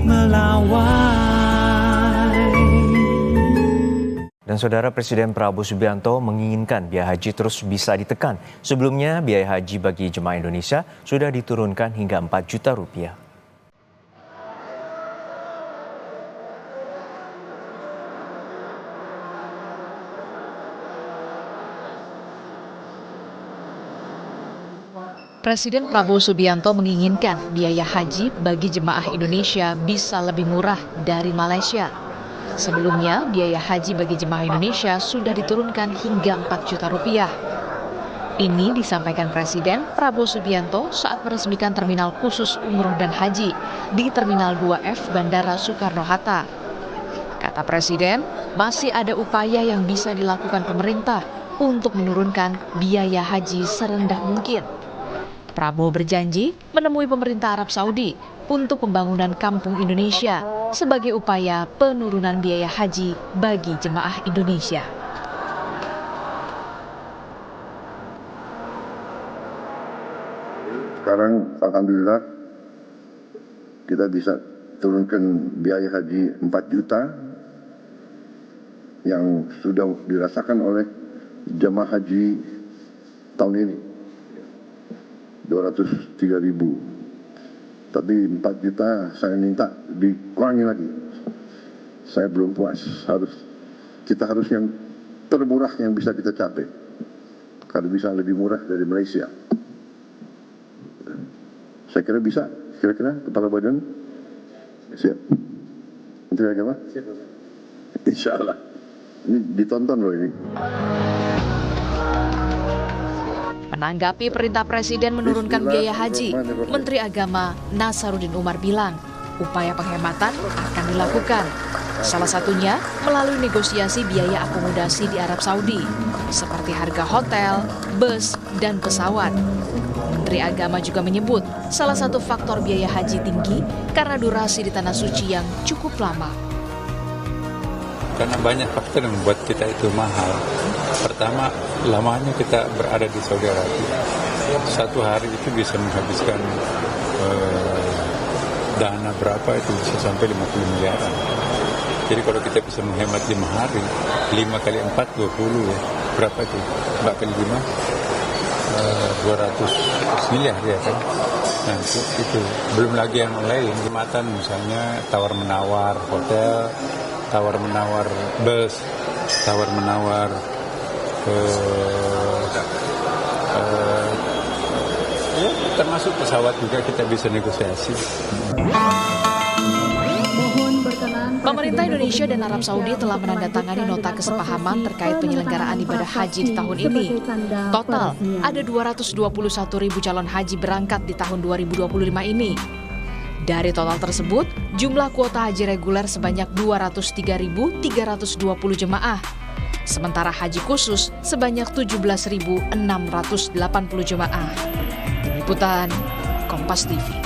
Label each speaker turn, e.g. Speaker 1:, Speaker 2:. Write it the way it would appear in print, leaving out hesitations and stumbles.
Speaker 1: melawai.
Speaker 2: Dan Saudara, Presiden Prabowo Subianto menginginkan biaya haji terus bisa ditekan. Sebelumnya, biaya haji bagi jemaah Indonesia sudah diturunkan hingga 4 juta rupiah.
Speaker 3: Presiden Prabowo Subianto menginginkan biaya haji bagi jemaah Indonesia bisa lebih murah dari Malaysia. Sebelumnya, biaya haji bagi jemaah Indonesia sudah diturunkan hingga 4 juta rupiah. Ini disampaikan Presiden Prabowo Subianto saat meresmikan terminal khusus umroh dan haji di Terminal 2F Bandara Soekarno-Hatta. Kata Presiden, masih ada upaya yang bisa dilakukan pemerintah untuk menurunkan biaya haji serendah mungkin. Prabowo berjanji menemui pemerintah Arab Saudi untuk pembangunan Kampung Indonesia sebagai upaya penurunan biaya haji bagi jemaah Indonesia.
Speaker 4: Sekarang alhamdulillah kita bisa turunkan biaya haji 4 juta yang sudah dirasakan oleh jemaah haji tahun ini. 203.000. Tapi 4 juta saya minta dikurangi lagi. Saya belum puas. Kita harus yang termurah yang bisa kita capai. Kalau bisa lebih murah dari Malaysia. Saya kira bisa. Kira-kira Kepala Badan siap. Menteri Agama? Siap. Insya Allah. Ini ditonton loh ini.
Speaker 3: Menanggapi perintah Presiden menurunkan biaya haji, Menteri Agama Nasaruddin Umar bilang, upaya penghematan akan dilakukan. Salah satunya melalui negosiasi biaya akomodasi di Arab Saudi, seperti harga hotel, bus, dan pesawat. Menteri Agama juga menyebut salah satu faktor biaya haji tinggi karena durasi di Tanah Suci yang cukup lama.
Speaker 5: Karena banyak faktor yang membuat kita itu mahal. Pertama, lamanya kita berada di Saudi Arabia. Satu hari itu bisa menghabiskan dana berapa itu bisa sampai 50 miliaran. Jadi kalau kita bisa menghemat 5 hari, 5 kali 4, 20 ya. Berapa itu? 4 kali 5, 200 miliar ya kan. Nah itu. Belum lagi yang lain, jembatan misalnya tawar-menawar hotel, tawar-menawar bus, tawar-menawar termasuk pesawat juga kita bisa negosiasi.
Speaker 3: Pemerintah Indonesia dan Arab Saudi telah menandatangani nota kesepahaman terkait penyelenggaraan ibadah haji di tahun ini. Total ada 221.000 calon haji berangkat di tahun 2025 ini. Dari total tersebut, jumlah kuota haji reguler sebanyak 203.320 jemaah. Sementara haji khusus sebanyak 17.680 jemaah. Liputan Kompas TV.